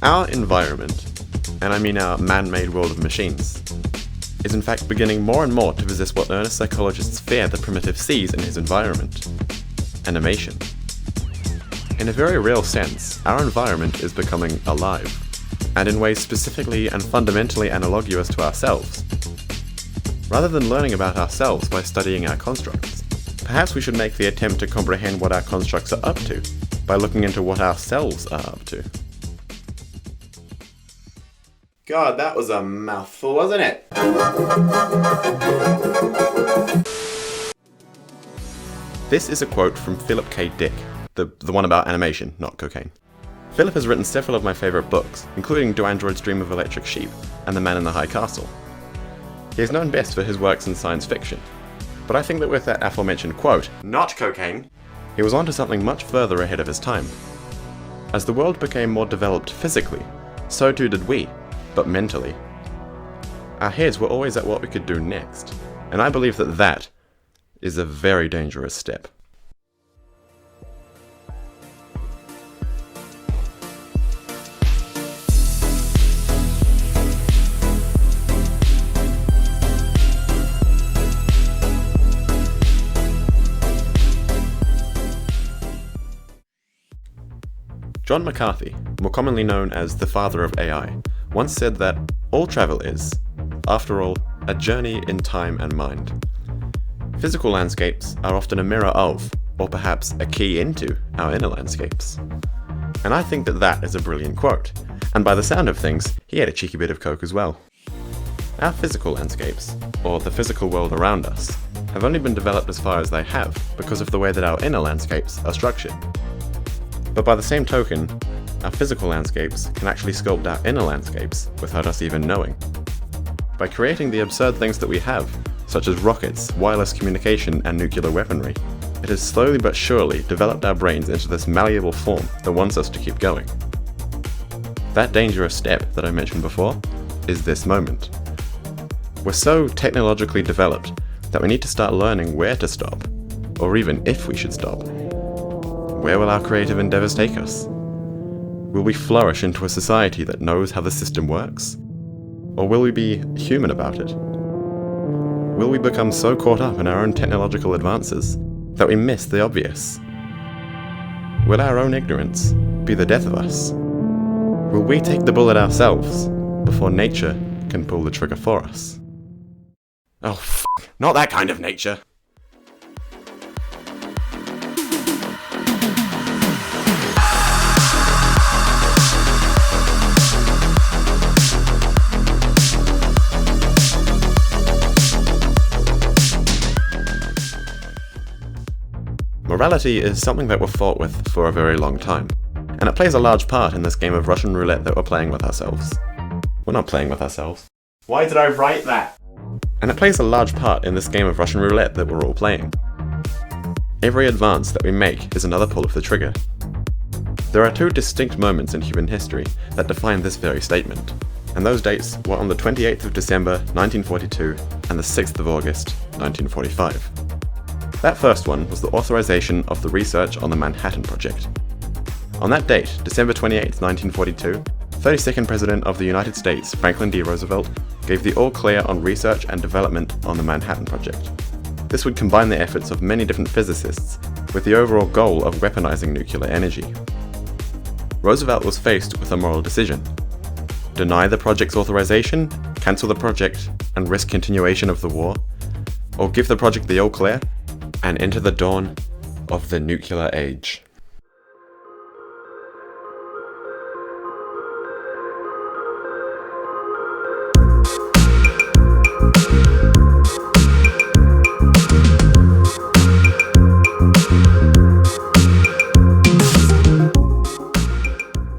Our environment, and I mean our man-made world of machines, is in fact beginning more and more to possess what earnest psychologists fear the primitive sees in his environment: animation. In a very real sense, our environment is becoming alive, and in ways specifically and fundamentally analogous to ourselves. Rather than learning about ourselves by studying our constructs, perhaps we should make the attempt to comprehend what our constructs are up to by looking into what ourselves are up to. God, that was a mouthful, wasn't it? This is a quote from Philip K. Dick, the one about animation, not cocaine. Philip has written several of my favourite books, including Do Androids Dream of Electric Sheep and The Man in the High Castle. He is known best for his works in science fiction, but I think that with that aforementioned quote, not cocaine, he was onto something much further ahead of his time. As the world became more developed physically, so too did we, but mentally. Our heads were always at what we could do next, and I believe that that is a very dangerous step. John McCarthy, more commonly known as the father of AI, once said that all travel is, after all, a journey in time and mind. Physical landscapes are often a mirror of, or perhaps a key into, our inner landscapes. And I think that that is a brilliant quote, and by the sound of things, he had a cheeky bit of coke as well. Our physical landscapes, or the physical world around us, have only been developed as far as they have because of the way that our inner landscapes are structured. But by the same token, our physical landscapes can actually sculpt our inner landscapes without us even knowing. By creating the absurd things that we have, such as rockets, wireless communication, and nuclear weaponry, it has slowly but surely developed our brains into this malleable form that wants us to keep going. That dangerous step that I mentioned before is this moment. We're so technologically developed that we need to start learning where to stop, or even if we should stop. Where will our creative endeavors take us? Will we flourish into a society that knows how the system works? Or will we be human about it? Will we become so caught up in our own technological advances that we miss the obvious? Will our own ignorance be the death of us? Will we take the bullet ourselves before nature can pull the trigger for us? Oh, not that kind of nature. Morality is something that we're fought with for a very long time, and it plays a large part in this game of Russian roulette that we're playing with ourselves. We're not playing with ourselves. Why did I write that? And it plays a large part in this game of Russian roulette that we're all playing. Every advance that we make is another pull of the trigger. There are two distinct moments in human history that define this very statement, and those dates were on the 28th of December 1942 and the 6th of August 1945. That first one was the authorization of the research on the Manhattan Project. On that date, December 28, 1942, 32nd President of the United States, Franklin D. Roosevelt, gave the all-clear on research and development on the Manhattan Project. This would combine the efforts of many different physicists with the overall goal of weaponizing nuclear energy. Roosevelt was faced with a moral decision: deny the project's authorization, cancel the project, and risk continuation of the war, or give the project the all-clear and enter the dawn of the nuclear age.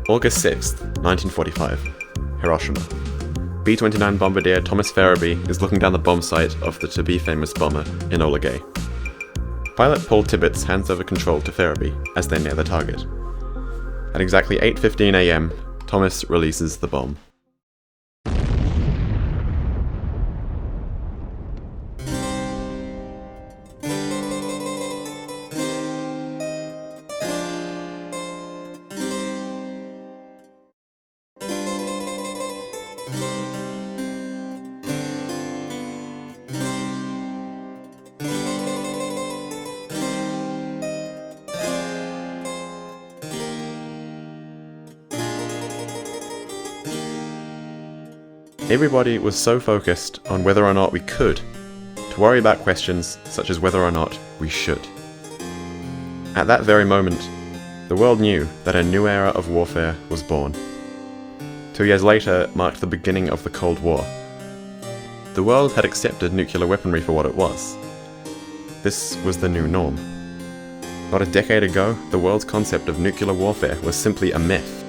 August 6th, 1945, Hiroshima. B-29 bombardier Thomas Farabee is looking down the bomb site of the to-be-famous bomber Enola Gay. Pilot Paul Tibbets hands over control to Farabee as they near the target. At exactly 8:15 a.m., Thomas releases the bomb. Everybody was so focused on whether or not we could, to worry about questions such as whether or not we should. At that very moment, the world knew that a new era of warfare was born. 2 years later marked the beginning of the Cold War. The world had accepted nuclear weaponry for what it was. This was the new norm. Not a decade ago, the world's concept of nuclear warfare was simply a myth.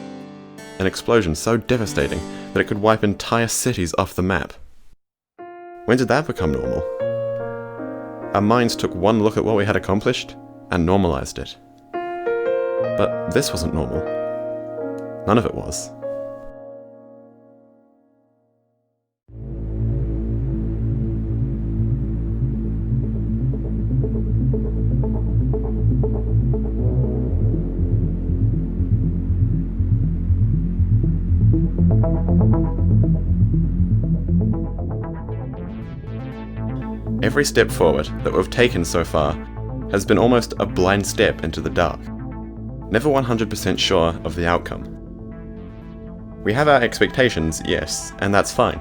An explosion so devastating that it could wipe entire cities off the map. When did that become normal? Our minds took one look at what we had accomplished and normalized it. But this wasn't normal. None of it was. Every step forward that we've taken so far has been almost a blind step into the dark, never 100% sure of the outcome. We have our expectations, yes, and that's fine,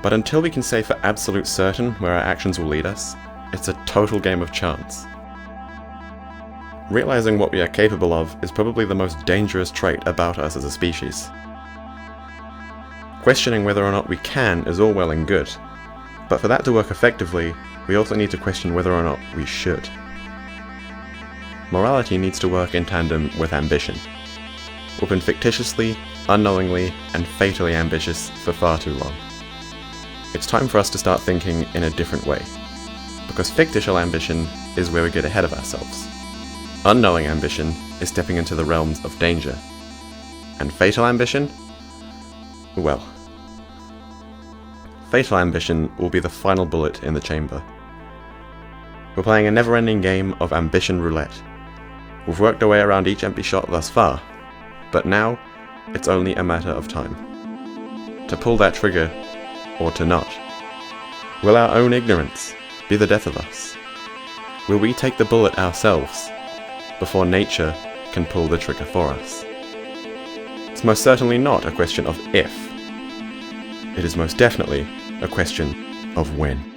but until we can say for absolute certain where our actions will lead us, it's a total game of chance. Realizing what we are capable of is probably the most dangerous trait about us as a species. Questioning whether or not we can is all well and good, but for that to work effectively, we also need to question whether or not we should. Morality needs to work in tandem with ambition. We've been fictitiously, unknowingly, and fatally ambitious for far too long. It's time for us to start thinking in a different way, because fictitious ambition is where we get ahead of ourselves. Unknowing ambition is stepping into the realms of danger. And fatal ambition? Well, fatal ambition will be the final bullet in the chamber. We're playing a never-ending game of ambition roulette. We've worked our way around each empty shot thus far, but now it's only a matter of time. To pull that trigger, or to not. Will our own ignorance be the death of us? Will we take the bullet ourselves, before nature can pull the trigger for us? It's most certainly not a question of if. It is most definitely a question of when.